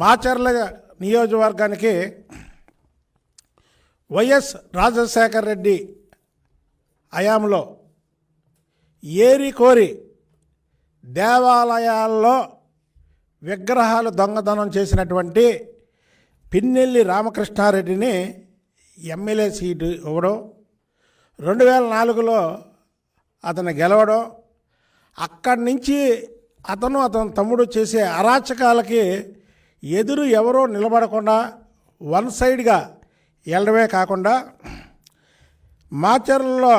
మాచర్ల నియోజకవర్గానికి వైఎస్ రాజశేఖర రెడ్డి హయాంలో ఏరికోరి దేవాలయాల్లో విగ్రహాలు దొంగతనం చేసినటువంటి పిన్నెల్లి రామకృష్ణారెడ్డిని ఎమ్మెల్యే సీటు ఇవ్వడం, 2004లో అతను గెలవడం, అక్కడి నుంచి అతని తమ్ముడు చేసే అరాచకాలకి ఎదురు ఎవరో నిలబడకుండా వన్ సైడ్గా వెళ్ళడమే కాకుండా మాచర్లలో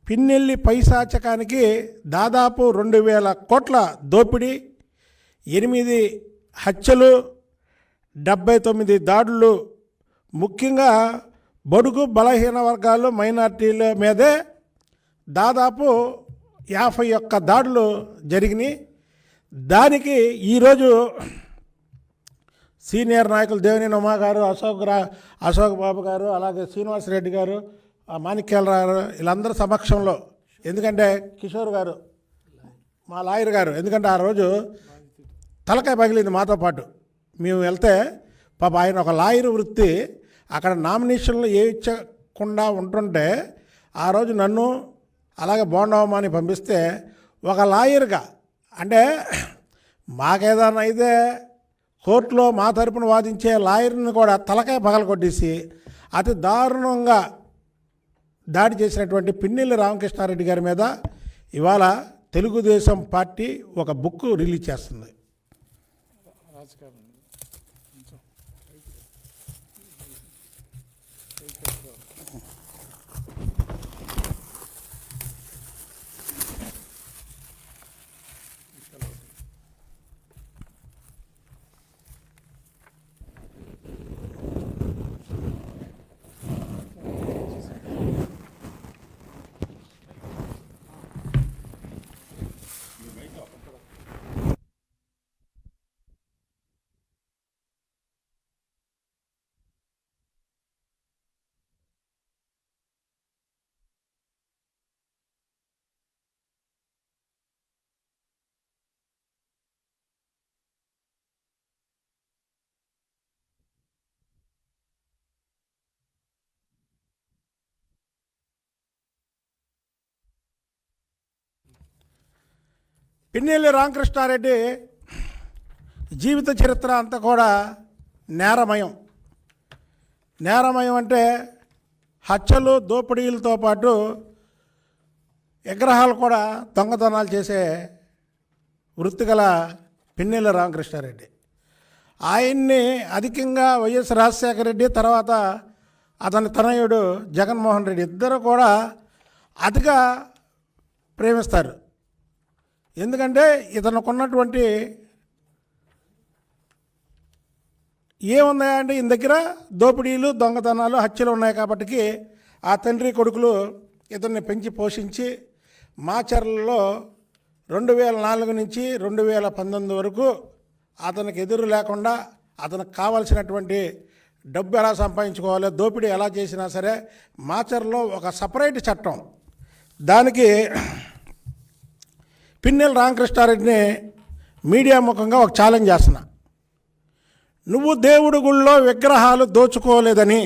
పిన్నెల్లి పైశాచకానికి దాదాపు 2000 కోట్ల దోపిడీ, 8 హత్యలు, 79 దాడులు, ముఖ్యంగా బడుగు బలహీన వర్గాలు మైనార్టీల మీదే దాదాపు 51 దాడులు జరిగినాయి. దానికి ఈరోజు సీనియర్ నాయకులు దేవినేని ఉమా గారు, అశోక్ బాబు గారు, అలాగే శ్రీనివాసరెడ్డి గారు, మాణిక్యాలరావు గారు, వీళ్ళందరి సమక్షంలో, ఎందుకంటే కిషోర్ గారు మా లాయర్ గారు, ఎందుకంటే ఆ రోజు తలకాయ పగిలింది మాతో పాటు. మేము వెళ్తే పాప ఆయన ఒక లాయర్ వృత్తి అక్కడ నామినేషన్లు వేయించకుండా ఉంటుంటే ఆ రోజు నన్ను అలాగే బోండవమాని పంపిస్తే ఒక లాయర్గా, అంటే మాకేదైనా అయితే కోర్టులో మా తరపున వాదించే లాయర్ని కూడా తలకాయ పగలగొట్టేసి అతి దారుణంగా దాడి చేసినటువంటి పిన్నెల్లి రామకృష్ణారెడ్డి గారి మీద ఇవాళ తెలుగుదేశం పార్టీ ఒక బుక్ రిలీజ్ చేస్తుంది. పిన్నెల్లి రామకృష్ణారెడ్డి జీవిత చరిత్ర అంతా కూడా నేరమయం. నేరమయం అంటే హత్యలు, దోపిడీలతో పాటు విగ్రహాలు కూడా దొంగతనాలు చేసే వృత్తిగల పిన్నెల్లి రామకృష్ణారెడ్డి. ఆయన్ని అధికంగా వైఎస్ రాజశేఖర రెడ్డి, తర్వాత అతని తనయుడు జగన్మోహన్ రెడ్డి ఇద్దరు కూడా అతిగా ప్రేమిస్తారు. ఎందుకంటే ఇతనుకున్నటువంటి ఏమున్నాయా అంటే ఈయన దగ్గర దోపిడీలు, దొంగతనాలు, హత్యలు ఉన్నాయి. కాబట్టి ఆ తండ్రి కొడుకులు ఇతన్ని పెంచి పోషించి మాచర్లలో 2004 నుంచి 2019 వరకు అతనికి ఎదురు లేకుండా అతనికి కావాల్సినటువంటి డబ్బు ఎలా సంపాదించుకోవాలి, దోపిడీ ఎలా చేసినా సరే మాచర్లో ఒక సపరేట్ చట్టం. దానికి పిన్నెల్లి రామకృష్ణారెడ్డిని మీడియా ముఖంగా ఒక ఛాలెంజ్ చేస్తున్నా. నువ్వు దేవుడి గుళ్ళో విగ్రహాలు దోచుకోలేదని,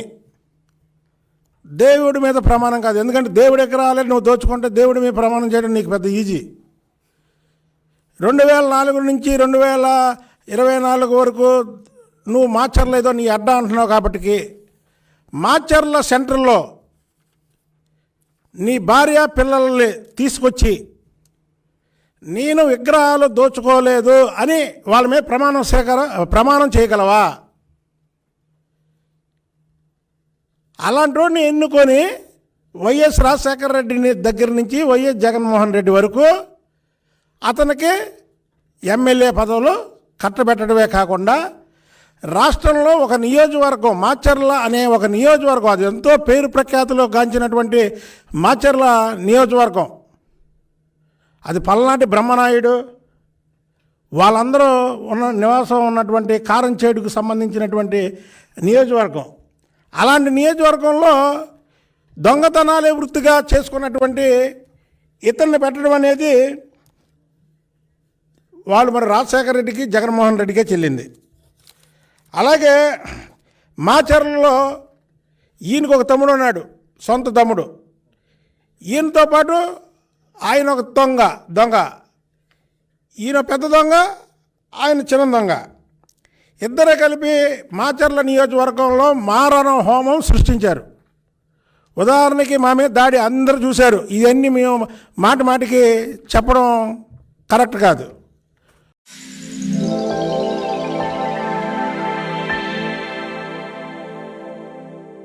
దేవుడి మీద ప్రమాణం కాదు, ఎందుకంటే దేవుడి విగ్రహాలే నువ్వు దోచుకుంటే దేవుడి మీద ప్రమాణం చేయడం నీకు పెద్ద ఈజీ. 2004 నుంచి 2024 వరకు నువ్వు మాచర్ల ఏదో నీ అడ్డా అంటున్నావు. కాబట్టి మాచర్ల సెంటర్లో నీ భార్య పిల్లల్ని తీసుకొచ్చి నేను విగ్రహాలు దోచుకోలేదు అని వాళ్ళ మీద ప్రమాణం చేయగలవా? అలాంటి వాడిని ఎన్నుకొని వైఎస్ రాజశేఖర రెడ్డిని దగ్గర నుంచి వైఎస్ జగన్మోహన్ రెడ్డి వరకు అతనికి ఎమ్మెల్యే పదవులు కట్టబెట్టడమే కాకుండా రాష్ట్రంలో ఒక నియోజకవర్గం, మాచర్ల అనే ఒక నియోజకవర్గం, అది ఎంతో పేరు ప్రఖ్యాతులు గాంచినటువంటి మాచర్ల నియోజకవర్గం, అది పల్నాటి బ్రహ్మనాయుడు వాళ్ళందరూ నివాసం ఉన్నటువంటి కారంచేడుకు సంబంధించినటువంటి నియోజకవర్గం. అలాంటి నియోజకవర్గంలో దొంగతనాలే వృత్తిగా చేసుకున్నటువంటి ఇతన్ని పెట్టడం అనేది వాళ్ళు మరి రాజశేఖర రెడ్డికి జగన్మోహన్ రెడ్డికే చెల్లింది. అలాగే మాచర్లలో ఈయనకు ఒక తమ్ముడు ఉన్నాడు, సొంత తమ్ముడు. ఈయనతో పాటు ఆయన ఒక దొంగ, ఈయన పెద్ద దొంగ, ఆయన చిన్న దొంగ. ఇద్దరే కలిపి మాచర్ల నియోజకవర్గంలో మారణ హోమం సృష్టించారు. ఉదాహరణకి మా మీద దాడి అందరూ చూశారు. ఇవన్నీ మేము మాటికి చెప్పడం కరెక్ట్ కాదు.